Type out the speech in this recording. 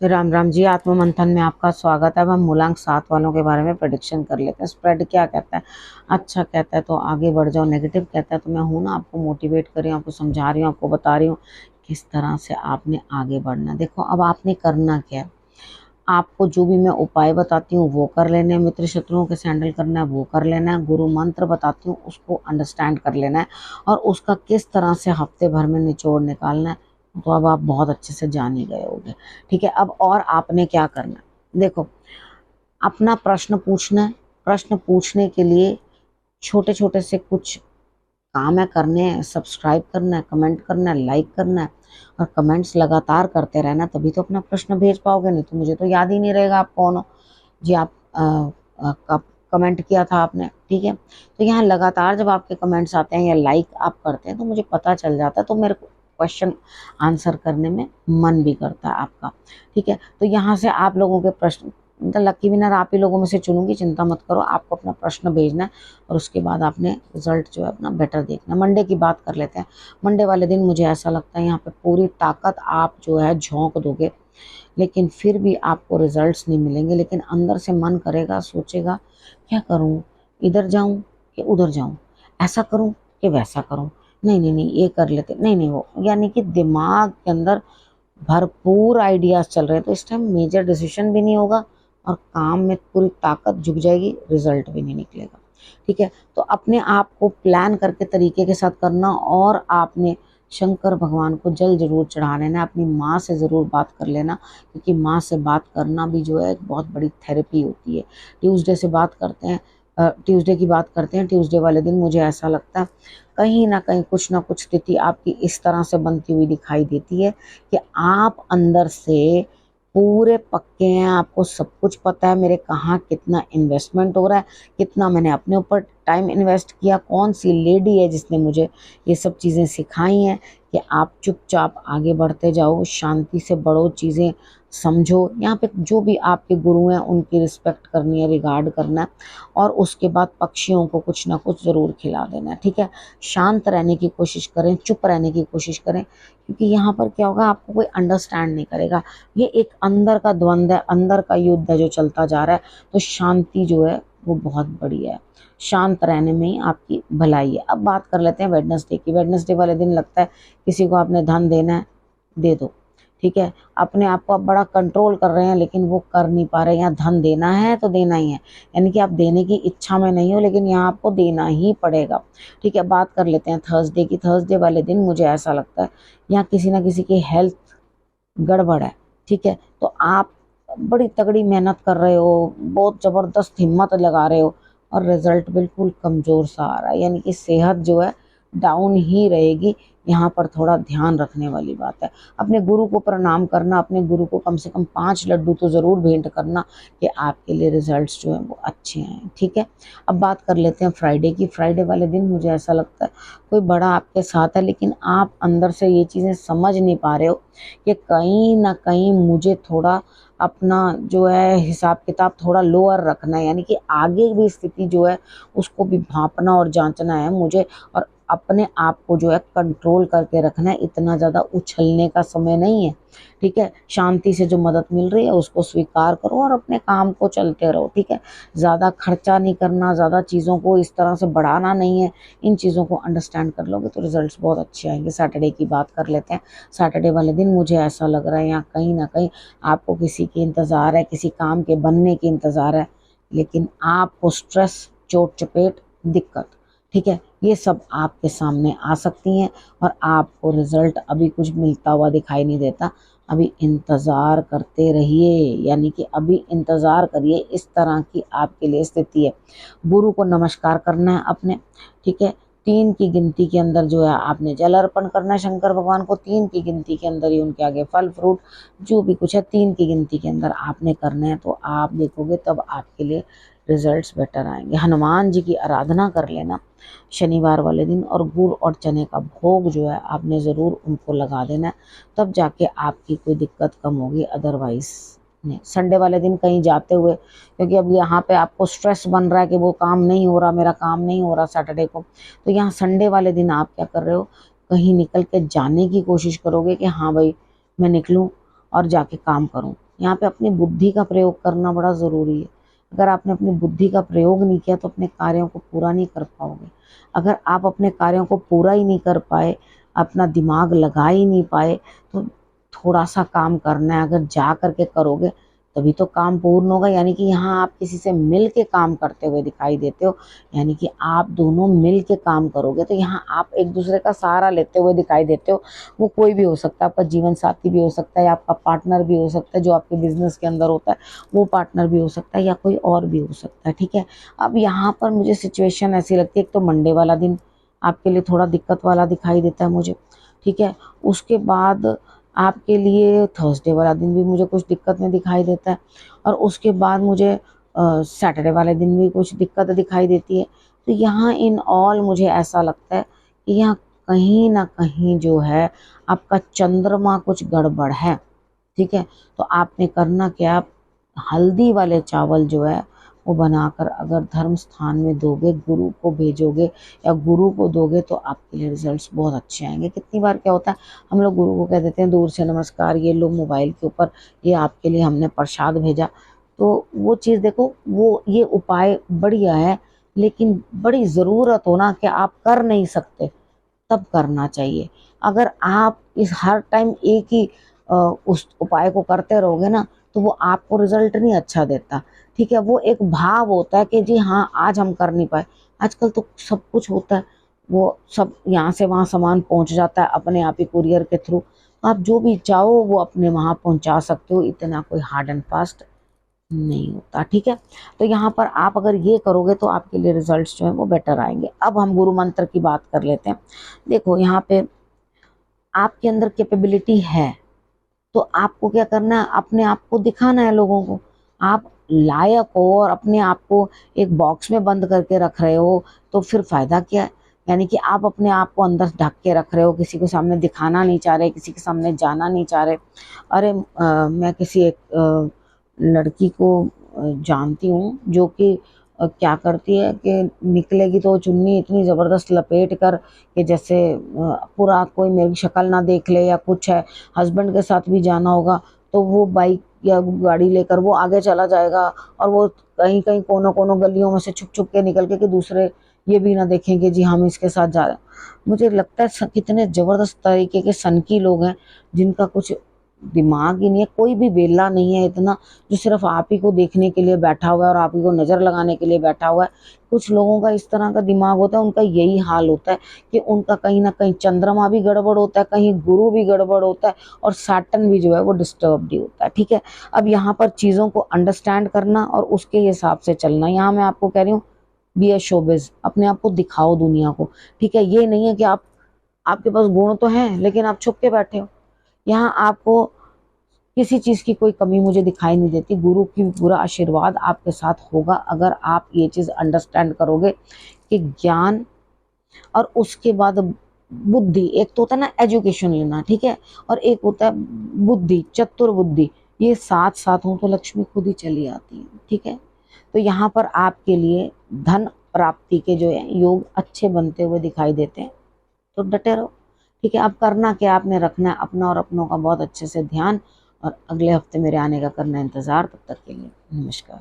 राम राम जी। आत्म मंथन में आपका स्वागत है। अब हम मूलांक 7 वालों के बारे में प्रेडिक्शन कर लेते हैं। स्प्रेड क्या कहता है? अच्छा कहता है तो आगे बढ़ जाओ, नेगेटिव कहता है तो मैं हूं ना, आपको मोटिवेट कर रही हूँ, आपको समझा रही हूँ, आपको बता रही हूँ किस तरह से आपने आगे बढ़ना है। देखो अब आपने करना क्या है, आपको जो भी मैं उपाय बताती हूँ वो कर लेना है, मित्र शत्रुओं के हैंडल करना है वो कर लेना है, गुरु मंत्र बताती हूँ उसको अंडरस्टैंड कर लेना है और उसका किस तरह से हफ्ते भर में निचोड़ निकालना है तो अब आप बहुत अच्छे से जान ही गए होंगे। ठीक है, अब और आपने क्या करना है, देखो अपना प्रश्न पूछना है। प्रश्न पूछने के लिए छोटे छोटे से कुछ काम है करने हैं, सब्सक्राइब करना है, कमेंट करना है, लाइक करना है और कमेंट्स लगातार करते रहना, तभी तो अपना प्रश्न भेज पाओगे, नहीं तो मुझे तो याद ही नहीं रहेगा आप कौन हो जी। आप कब कमेंट किया था आपने, ठीक है। तो यहाँ लगातार जब आपके कमेंट्स आते हैं या लाइक आप करते हैं तो मुझे पता चल जाता है, तो मेरे को क्वेश्चन आंसर करने में मन भी करता है आपका। ठीक है, तो यहाँ से आप लोगों के प्रश्न, मतलब लकी विनर आप ही लोगों में से चुनूंगी, चिंता मत करो। आपको अपना प्रश्न भेजना है और उसके बाद आपने रिजल्ट जो है अपना बेटर देखना। मंडे की बात कर लेते हैं। मंडे वाले दिन मुझे ऐसा लगता है यहाँ पे पूरी ताकत आप जो है झोंक दोगे, लेकिन फिर भी आपको रिजल्ट्स नहीं मिलेंगे। लेकिन अंदर से मन करेगा, सोचेगा क्या करूं, इधर जाऊं कि उधर जाऊं, ऐसा करूं कि वैसा करूं, नहीं नहीं नहीं ये कर लेते, नहीं नहीं वो, यानी कि दिमाग के अंदर भरपूर आइडियाज चल रहे हैं। तो इस टाइम मेजर डिसीजन भी नहीं होगा और काम में पूरी ताकत झुक जाएगी, रिजल्ट भी नहीं निकलेगा। ठीक है, तो अपने आप को प्लान करके तरीके के साथ करना और आपने शंकर भगवान को जल जरूर चढ़ा लेना। अपनी माँ से ज़रूर बात कर लेना, क्योंकि माँ से बात करना भी जो है एक बहुत बड़ी थेरेपी होती है। ट्यूसडे से बात करते हैं, ट्यूसडे की बात करते हैं। ट्यूसडे वाले दिन मुझे ऐसा लगता है कहीं ना कुछ स्थिति आपकी इस तरह से बनती हुई दिखाई देती है कि आप अंदर से पूरे पक्के हैं, आपको सब कुछ पता है मेरे कहाँ कितना इन्वेस्टमेंट हो रहा है, कितना मैंने अपने ऊपर टाइम इन्वेस्ट किया, कौन सी लेडी है जिसने मुझे ये सब चीज़ें सिखाई हैं कि आप चुपचाप आगे बढ़ते जाओ, शांति से बढ़ो, चीज़ें समझो। यहाँ पे जो भी आपके गुरु हैं उनकी रिस्पेक्ट करनी है, रिगार्ड करना है और उसके बाद पक्षियों को कुछ ना कुछ ज़रूर खिला देना है। ठीक है, शांत रहने की कोशिश करें, चुप रहने की कोशिश करें, क्योंकि यहाँ पर क्या होगा, आपको कोई अंडरस्टैंड नहीं करेगा। ये एक अंदर का द्वंद्व है, अंदर का युद्ध है जो चलता जा रहा है। तो शांति जो है वो बहुत बढ़िया है, शांत रहने में ही आपकी भलाई है। अब बात कर लेते हैं वेडनेसडे की। वेडनेसडे वाले दिन लगता है किसी को आपने धन देना है, दे दो। ठीक है, अपने आप को आप बड़ा कंट्रोल कर रहे हैं लेकिन वो कर नहीं पा रहे। यहाँ धन देना है तो देना ही है, यानी कि आप देने की इच्छा में नहीं हो लेकिन यहाँ आपको देना ही पड़ेगा। ठीक है, बात कर लेते हैं थर्सडे की। थर्सडे वाले दिन मुझे ऐसा लगता है यहाँ किसी ना किसी की हेल्थ गड़बड़ है। ठीक है, तो आप बड़ी तगड़ी मेहनत कर रहे हो, बहुत ज़बरदस्त हिम्मत लगा रहे हो और रिजल्ट बिल्कुल कमज़ोर सा आ रहा है, यानी कि सेहत जो है डाउन ही रहेगी। यहाँ पर थोड़ा ध्यान रखने वाली बात है। अपने गुरु को प्रणाम करना, अपने गुरु को कम से कम 5 लड्डू तो ज़रूर भेंट करना कि आपके लिए रिजल्ट्स जो हैं वो अच्छे हैं। ठीक है, अब बात कर लेते हैं फ्राइडे की। फ्राइडे वाले दिन मुझे ऐसा लगता है कोई बड़ा आपके साथ है लेकिन आप अंदर से ये चीज़ें समझ नहीं पा रहे हो कि कहीं ना कहीं मुझे थोड़ा अपना जो है हिसाब किताब थोड़ा लोअर रखना है, यानी कि आगे भी स्थिति जो है उसको भी भांपना और जांचना है मुझे और अपने आप को जो है कंट्रोल करके रखना है। इतना ज़्यादा उछलने का समय नहीं है। ठीक है, शांति से जो मदद मिल रही है उसको स्वीकार करो और अपने काम को चलते रहो। ठीक है, ज़्यादा खर्चा नहीं करना, ज़्यादा चीज़ों को इस तरह से बढ़ाना नहीं है। इन चीज़ों को अंडरस्टैंड कर लोगे तो रिजल्ट्स बहुत अच्छे आएंगे। सैटरडे की बात कर लेते हैं। सैटरडे वाले दिन मुझे ऐसा लग रहा है यहाँ कहीं ना कहीं आपको किसी की इंतज़ार है, किसी काम के बनने की इंतज़ार है, लेकिन आपको स्ट्रेस, चोट चपेट, दिक्कत, ठीक है, ये सब आपके सामने आ सकती हैं और आपको रिजल्ट अभी कुछ मिलता हुआ दिखाई नहीं देता। अभी इंतज़ार करते रहिए, यानी कि अभी इंतज़ार करिए, इस तरह की आपके लिए स्थिति है। गुरु को नमस्कार करना है अपने। ठीक है, 3 की गिनती के अंदर जो है आपने जल अर्पण करना है शंकर भगवान को। 3 की गिनती के अंदर ही उनके आगे फल फ्रूट जो भी कुछ है 3 की गिनती के अंदर आपने करना है, तो आप देखोगे तब आपके लिए रिजल्ट्स बेटर आएंगे। हनुमान जी की आराधना कर लेना शनिवार वाले दिन और गुड़ और चने का भोग जो है आपने ज़रूर उनको लगा देना है, तब जाके आपकी कोई दिक्कत कम होगी, अदरवाइज नहीं। संडे वाले दिन कहीं जाते हुए, क्योंकि अब यहाँ पे आपको स्ट्रेस बन रहा है कि वो काम नहीं हो रहा, मेरा काम नहीं हो रहा सैटरडे को, तो यहाँ संडे वाले दिन आप क्या कर रहे हो, कहीं निकल के जाने की कोशिश करोगे कि हाँ भाई मैं निकलूँ और जाके काम करूँ, यहाँ पे अपनी बुद्धि का प्रयोग करना बड़ा ज़रूरी है। अगर आपने अपनी बुद्धि का प्रयोग नहीं किया तो अपने कार्यों को पूरा नहीं कर पाओगे। अगर आप अपने कार्यों को पूरा ही नहीं कर पाए, अपना दिमाग लगा ही नहीं पाए, तो थोड़ा सा काम करना है, अगर जा करके करोगे तभी तो काम पूर्ण होगा। यानी कि यहाँ आप किसी से मिल के काम करते हुए दिखाई देते हो, यानी कि आप दोनों मिल के काम करोगे तो यहाँ आप एक दूसरे का सहारा लेते हुए दिखाई देते हो। वो कोई भी हो सकता है, आपका जीवन साथी भी हो सकता है, या आपका पार्टनर भी हो सकता है जो आपके बिजनेस के अंदर होता है, वो पार्टनर भी हो सकता है, या कोई और भी हो सकता है। ठीक है, अब यहाँ पर मुझे सिचुएशन ऐसी लगती है, एक तो मंडे वाला दिन आपके लिए थोड़ा दिक्कत वाला दिखाई देता है मुझे। ठीक है, उसके बाद आपके लिए थर्सडे वाला दिन भी मुझे कुछ दिक्कत में दिखाई देता है, और उसके बाद मुझे सैटरडे वाले दिन भी कुछ दिक्कत दिखाई देती है। तो यहाँ इन ऑल मुझे ऐसा लगता है कि यहाँ कहीं ना कहीं जो है आपका चंद्रमा कुछ गड़बड़ है। ठीक है, तो आपने करना क्या, हल्दी वाले चावल जो है वो बनाकर अगर धर्म स्थान में दोगे, गुरु को भेजोगे या गुरु को दोगे, तो आपके लिए रिजल्ट्स बहुत अच्छे आएंगे। कितनी बार क्या होता है, हम लोग गुरु को कह देते हैं दूर से नमस्कार, ये लो मोबाइल के ऊपर, ये आपके लिए हमने प्रसाद भेजा। तो वो चीज़ देखो, वो ये उपाय बढ़िया है, लेकिन बड़ी ज़रूरत हो ना कि आप कर नहीं सकते तब करना चाहिए। अगर आप इस हर टाइम एक ही उस उपाय को करते रहोगे ना, तो वो आपको रिजल्ट नहीं अच्छा देता। ठीक है, वो एक भाव होता है कि जी हाँ आज हम कर नहीं पाए। आजकल तो सब कुछ होता है, वो सब यहाँ से वहाँ सामान पहुँच जाता है अपने आप ही कुरियर के थ्रू। आप जो भी चाहो वो अपने वहाँ पहुँचा सकते हो, इतना कोई हार्ड एंड फास्ट नहीं होता। ठीक है, तो यहाँ पर आप अगर ये करोगे तो आपके लिए रिजल्ट्स जो है वो बेटर आएंगे। अब हम गुरु मंत्र की बात कर लेते हैं। देखो यहाँ पे आपके अंदर कैपेबिलिटी है, तो आपको क्या करना है, अपने आप को दिखाना है लोगों को। आप लायक हो और अपने आप को एक बॉक्स में बंद करके रख रहे हो, तो फिर फायदा क्या है। यानी कि आप अपने आप को अंदर ढक के रख रहे हो, किसी के सामने दिखाना नहीं चाह रहे, किसी के सामने जाना नहीं चाह रहे। अरे मैं किसी एक लड़की को जानती हूँ जो कि क्या करती है कि निकलेगी तो चुन्नी इतनी ज़बरदस्त लपेट कर कि जैसे पूरा कोई मेरी शक्ल ना देख ले या कुछ है। हस्बैंड के साथ भी जाना होगा तो वो बाइक या गाड़ी लेकर वो आगे चला जाएगा, और वो कहीं कहीं कोनों कोनों गलियों में से छुप छुप के निकल के कि दूसरे ये भी ना देखेंगे जी हम इसके साथ जा रहे हैं। मुझे लगता है कितने ज़बरदस्त तरीके के सनकी लोग हैं जिनका कुछ दिमाग ही नहीं है। कोई भी वेला नहीं है इतना जो सिर्फ आप ही को देखने के लिए बैठा हुआ है और आप ही को नज़र लगाने के लिए बैठा हुआ है। कुछ लोगों का इस तरह का दिमाग होता है, उनका यही हाल होता है कि उनका कहीं ना कहीं चंद्रमा भी गड़बड़ होता है, कहीं गुरु भी गड़बड़ होता है, और सैटर्न भी जो है वो डिस्टर्ब भी होता है। ठीक है, अब यहाँ पर चीज़ों को अंडरस्टैंड करना और उसके हिसाब से चलना। यहाँ मैं आपको कह रही हूँ बी ए शोबिज, अपने आप को दिखाओ दुनिया को। ठीक है, ये नहीं है कि आप, आपके पास गुण तो हैं लेकिन आप छुप के बैठे हो। यहाँ आपको किसी चीज की कोई कमी मुझे दिखाई नहीं देती। गुरु की पूरा आशीर्वाद आपके साथ होगा अगर आप ये चीज अंडरस्टैंड करोगे कि ज्ञान और उसके बाद बुद्धि, एक तो होता है ना एजुकेशन लेना, ठीक है, और एक होता है बुद्धि, चतुर बुद्धि, ये साथ साथ हो तो लक्ष्मी खुद ही चली आती है। ठीक है, तो यहाँ पर आपके लिए धन प्राप्ति के जो है योग अच्छे बनते हुए दिखाई देते हैं, तो डटे रहो। ठीक है, अब करना क्या, आपने रखना है अपना और अपनों का बहुत अच्छे से ध्यान, और अगले हफ्ते मेरे आने का करना इंतज़ार। तब तक के लिए नमस्कार।